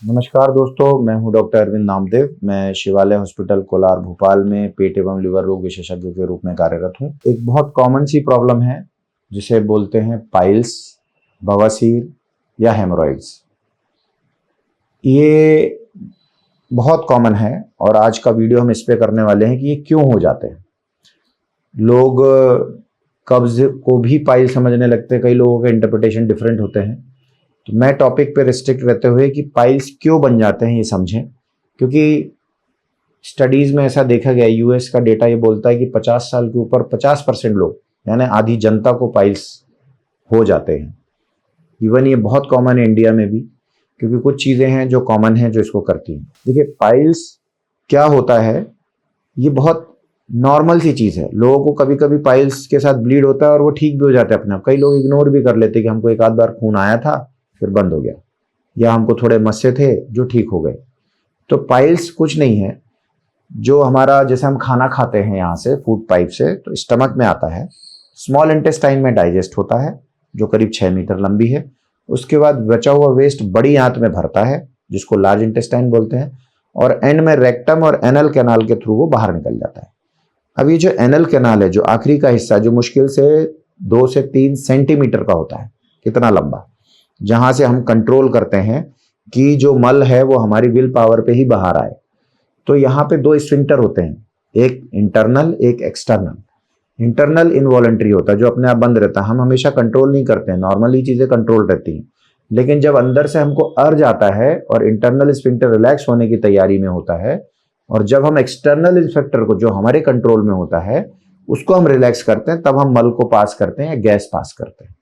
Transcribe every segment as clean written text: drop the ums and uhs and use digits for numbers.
नमस्कार दोस्तों, मैं हूं डॉक्टर अरविंद नामदेव। मैं शिवालय हॉस्पिटल कोलार भोपाल में पेट एवं लिवर रोग विशेषज्ञ के रूप में कार्यरत हूं। एक बहुत कॉमन सी प्रॉब्लम है जिसे बोलते हैं पाइल्स, बवासीर या हेमोरॉइड्स। ये बहुत कॉमन है और आज का वीडियो हम इस पे करने वाले हैं कि ये क्यों हो जाते हैं। लोग कब्ज को भी पाइल समझने लगते हैं, कई लोगों के इंटरप्रिटेशन डिफरेंट होते हैं। तो मैं टॉपिक पे रिस्ट्रिक्ट रहते हुए कि पाइल्स क्यों बन जाते हैं ये समझें, क्योंकि स्टडीज में ऐसा देखा गया, यूएस का डेटा ये बोलता है कि 50 साल के ऊपर 50% लोग यानी आधी जनता को पाइल्स हो जाते हैं। इवन ये बहुत कॉमन है इंडिया में भी, क्योंकि कुछ चीज़ें हैं जो कॉमन हैं जो इसको करती हैं। देखिए पाइल्स क्या होता है, ये बहुत नॉर्मल सी चीज़ है। लोगों को कभी कभी पाइल्स के साथ ब्लीड होता है और वो ठीक भी हो जाते हैं अपने आप। कई लोग इग्नोर भी कर लेते हैं कि हमको एक आध बार खून आया था फिर बंद हो गया, या हमको थोड़े मस्से थे जो ठीक हो गए। तो पाइल्स कुछ नहीं है। जो हमारा, जैसे हम खाना खाते हैं यहाँ से फूड पाइप से, तो स्टमक में आता है, स्मॉल इंटेस्टाइन में डाइजेस्ट होता है जो करीब 6 मीटर लंबी है। उसके बाद बचा हुआ वेस्ट बड़ी आंत में भरता है जिसको लार्ज इंटेस्टाइन बोलते हैं, और एंड में रेक्टम और एनल कैनाल के थ्रू वो बाहर निकल जाता है। अब ये जो एनल कैनाल है, जो आखिरी का हिस्सा, जो मुश्किल से 2 से 3 सेंटीमीटर का होता है, कितना लंबा, जहां से हम कंट्रोल करते हैं कि जो मल है वो हमारी विल पावर पे ही बाहर आए। तो यहाँ पे 2 स्फिंक्टर होते हैं, एक इंटरनल एक एक्सटर्नल। इंटरनल इनवॉलंटरी होता है, जो अपने आप बंद रहता है, हम हमेशा कंट्रोल नहीं करते हैं, नॉर्मली चीजें कंट्रोल रहती हैं। लेकिन जब अंदर से हमको अर्ज आता है और इंटरनल स्फिंक्टर रिलैक्स होने की तैयारी में होता है, और जब हम एक्सटर्नल स्फिंक्टर को, जो हमारे कंट्रोल में होता है, उसको हम रिलैक्स करते हैं, तब हम मल को पास करते हैं या गैस पास करते हैं।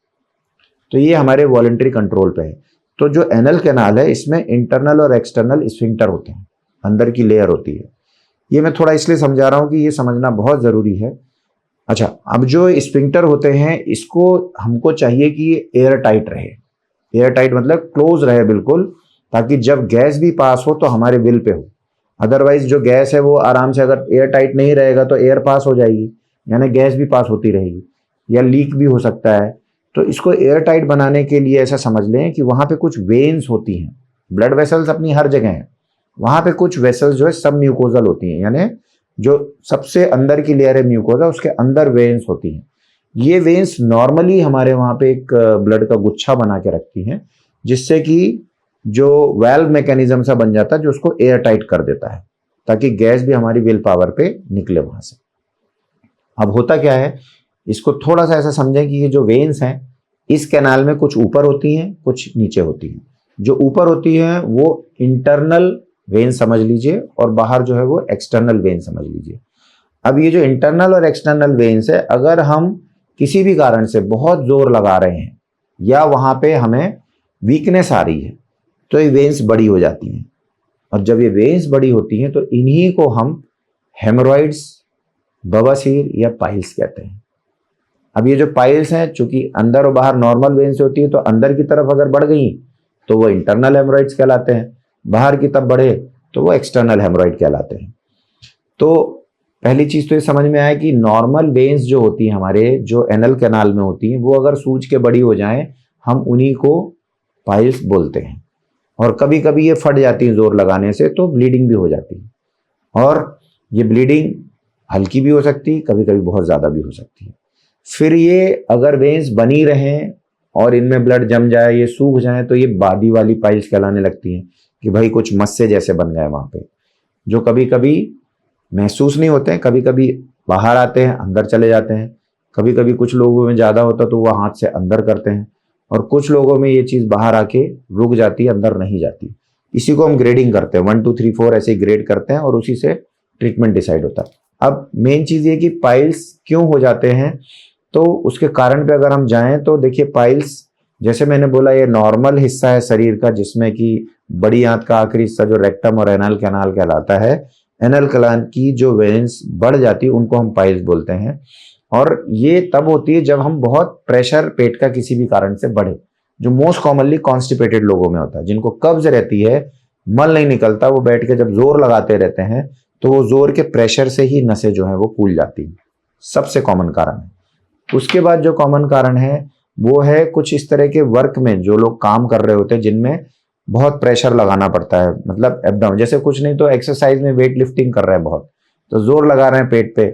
तो ये हमारे वॉलंटरी कंट्रोल पे है। तो जो एनल कैनाल है, इसमें इंटरनल और एक्सटर्नल स्फिंक्टर होते हैं, अंदर की लेयर होती है। ये मैं थोड़ा इसलिए समझा रहा हूं कि ये समझना बहुत जरूरी है। अच्छा, अब जो स्फिंक्टर होते हैं, इसको हमको चाहिए कि ये एयर टाइट रहे। एयर टाइट मतलब क्लोज रहे बिल्कुल, ताकि जब गैस भी पास हो तो हमारे विल पे हो। अदरवाइज जो गैस है वो आराम से, अगर एयर टाइट नहीं रहेगा तो एयर पास हो जाएगी, यानी गैस भी पास होती रहेगी, या लीक भी हो सकता है। तो इसको एयर टाइट बनाने के लिए ऐसा समझ लें कि वहां पे कुछ वेन्स होती हैं। ब्लड वेसल्स अपनी हर जगह हैं, वहां पे कुछ वेसल्स जो है सब म्यूकोजल होती हैं, यानी जो सबसे अंदर की लेयर है म्यूकोजा, उसके अंदर वेन्स होती हैं। ये वेन्स नॉर्मली हमारे वहां पे एक ब्लड का गुच्छा बना के रखती हैं, जिससे कि जो वेल्व मैकेनिज्म सा बन जाता है, जो उसको एयर टाइट कर देता है, ताकि गैस भी हमारी विल पावर पे निकले वहां से। अब होता क्या है, इसको थोड़ा सा ऐसा समझें कि ये जो वेन्स हैं, इस कैनाल में कुछ ऊपर होती हैं कुछ नीचे होती हैं। जो ऊपर होती हैं वो इंटरनल वेन समझ लीजिए, और बाहर जो है वो एक्सटर्नल वेन समझ लीजिए। अब ये जो इंटरनल और एक्सटर्नल वेन्स है, अगर हम किसी भी कारण से बहुत जोर लगा रहे हैं या वहां पे हमें वीकनेस आ रही है, तो ये वेन्स बड़ी हो जाती हैं। और जब ये वेन्स बड़ी होती हैं तो इन्हीं को हम हेमोरॉइड्स, बवासीर या पाइल्स कहते हैं। अब ये जो पाइल्स हैं, चूंकि अंदर और बाहर नॉर्मल वेन से होती है, तो अंदर की तरफ अगर बढ़ गई तो वो इंटरनल हेमोरॉइड्स कहलाते हैं, बाहर की तरफ बढ़े तो वो एक्सटर्नल हेमोरॉइड कहलाते हैं। तो पहली चीज तो ये समझ में आया कि नॉर्मल वेन्स जो होती हैं हमारे, जो एनल कैनाल में होती हैं, वो अगर सूज के बड़ी हो जाएं, हम उन्हीं को पाइल्स बोलते हैं। और कभी कभी ये फट जाती है जोर लगाने से, तो ब्लीडिंग भी हो जाती है, और ये ब्लीडिंग हल्की भी हो सकती है, कभी कभी बहुत ज्यादा भी हो सकती है। फिर ये अगर वेन्स बनी रहें और इनमें ब्लड जम जाए, ये सूख जाए, तो ये बादी वाली पाइल्स कहलाने लगती हैं, कि भाई कुछ मस्से जैसे बन गए वहां पे, जो कभी कभी महसूस नहीं होते हैं, कभी कभी बाहर आते हैं अंदर चले जाते हैं। कभी कभी कुछ लोगों में ज्यादा होता तो वो हाथ से अंदर करते हैं, और कुछ लोगों में ये चीज बाहर आके रुक जाती है, अंदर नहीं जाती। इसी को हम ग्रेडिंग करते हैं, 1 2 3 4 ऐसे ग्रेड करते हैं, और उसी से ट्रीटमेंट डिसाइड होता है। अब मेन चीज ये कि पाइल्स क्यों हो जाते हैं, तो उसके कारण पे अगर हम जाएं तो देखिए, पाइल्स जैसे मैंने बोला, ये नॉर्मल हिस्सा है शरीर का, जिसमें कि बड़ी आंत का आखिरी हिस्सा जो रेक्टम और एनल कैनाल कहलाता है, एनल कैनाल की जो वेन्स बढ़ जाती है उनको हम पाइल्स बोलते हैं। और ये तब होती है जब हम बहुत प्रेशर पेट का किसी भी कारण से बढ़े, जो मोस्ट कॉमनली कॉन्स्टिपेटेड लोगों में होता है, जिनको कब्ज रहती है, मल नहीं निकलता, वो बैठ के जब जोर लगाते रहते हैं तो वो जोर के प्रेशर से ही नसें जो है वो फूल जाती है, सबसे कॉमन कारण है। उसके बाद जो कॉमन कारण है वो है कुछ इस तरह के वर्क में जो लोग काम कर रहे होते हैं, जिनमें बहुत प्रेशर लगाना पड़ता है, मतलब एब्डोमेन, जैसे कुछ नहीं तो एक्सरसाइज में वेट लिफ्टिंग कर रहे हैं बहुत, तो जोर लगा रहे हैं पेट पे।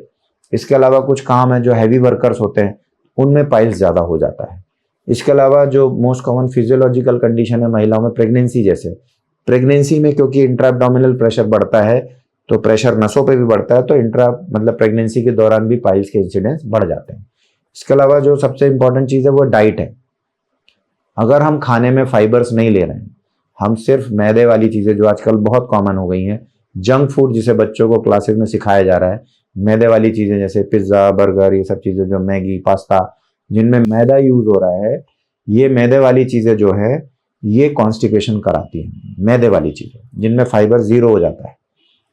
इसके अलावा कुछ काम है जो हैवी वर्कर्स होते हैं उनमें पाइल्स ज़्यादा हो जाता है। इसके अलावा जो मोस्ट कॉमन फिजियोलॉजिकल कंडीशन है महिलाओं में, प्रेगनेंसी जैसे, प्रेगनेंसी में क्योंकि इंट्रा एब्डोमिनल प्रेशर बढ़ता है तो प्रेशर नसों पे भी बढ़ता है, तो इंट्रा मतलब प्रेगनेंसी के दौरान भी पाइल्स के इंसिडेंस बढ़ जाते हैं। इसके अलावा जो सबसे इंपॉर्टेंट चीज़ है वो डाइट है। अगर हम खाने में फाइबर्स नहीं ले रहे हैं, हम सिर्फ मैदे वाली चीज़ें जो आजकल बहुत कॉमन हो गई हैं, जंक फूड जिसे बच्चों को क्लासेस में सिखाया जा रहा है, मैदे वाली चीज़ें जैसे पिज्ज़ा, बर्गर, ये सब चीज़ें जो मैगी, पास्ता, जिनमें मैदा यूज़ हो रहा है, ये मैदे वाली चीज़ें जो है ये कॉन्स्टिपेशन कराती हैं। मैदे वाली चीज़ें जिनमें फाइबर ज़ीरो हो जाता है।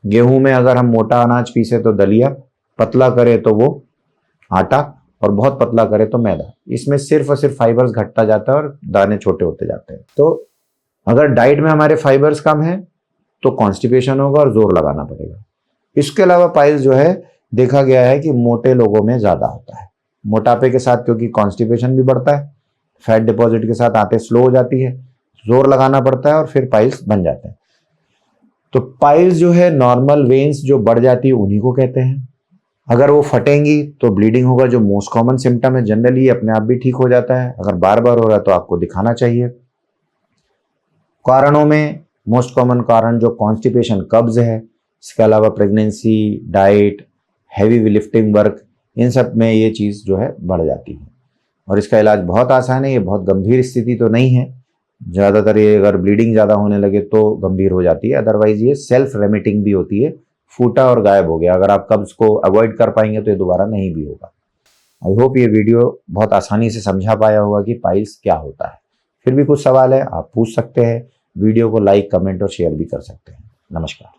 गेहूं में अगर हम मोटा अनाज पीसे तो दलिया, पतला करे तो वो आटा, और बहुत पतला करे तो मैदा, इसमें सिर्फ और सिर्फ फाइबर्स घटता जाता है और दाने छोटे होते जाते हैं। तो अगर डाइट में हमारे फाइबर्स कम है तो कॉन्स्टिपेशन होगा और जोर लगाना पड़ेगा। इसके अलावा पाइल्स जो है देखा गया है कि मोटे लोगों में ज्यादा होता है। मोटापे के साथ क्योंकि कॉन्स्टिपेशन भी बढ़ता है, फैट डिपॉजिट के साथ आते स्लो हो जाती है, जोर लगाना पड़ता है और फिर पाइल्स बन जाते हैं। तो पाइल्स जो है नॉर्मल वेन्स जो बढ़ जाती है उन्हीं को कहते हैं। अगर वो फटेंगी तो ब्लीडिंग होगा, जो मोस्ट कॉमन सिम्टम है, जनरली अपने आप भी ठीक हो जाता है। अगर बार बार हो रहा है तो आपको दिखाना चाहिए। कारणों में मोस्ट कॉमन कारण जो कॉन्स्टिपेशन, कब्ज है, इसके अलावा pregnancy, diet, heavy lifting work, इन सब में ये चीज़ जो है बढ़ जाती है। और इसका इलाज बहुत आसान है, ये बहुत गंभीर स्थिति तो नहीं है। ज़्यादातर ये अगर ब्लीडिंग ज़्यादा होने लगे तो गंभीर हो जाती है, अदरवाइज ये सेल्फ रेमिटिंग भी होती है, फूटा और गायब हो गया। अगर आप कब्ज को अवॉइड कर पाएंगे तो ये दोबारा नहीं भी होगा। आई होप ये वीडियो बहुत आसानी से समझा पाया होगा कि पाइल्स क्या होता है। फिर भी कुछ सवाल है आप पूछ सकते हैं। वीडियो को लाइक, कमेंट और शेयर भी कर सकते हैं। नमस्कार।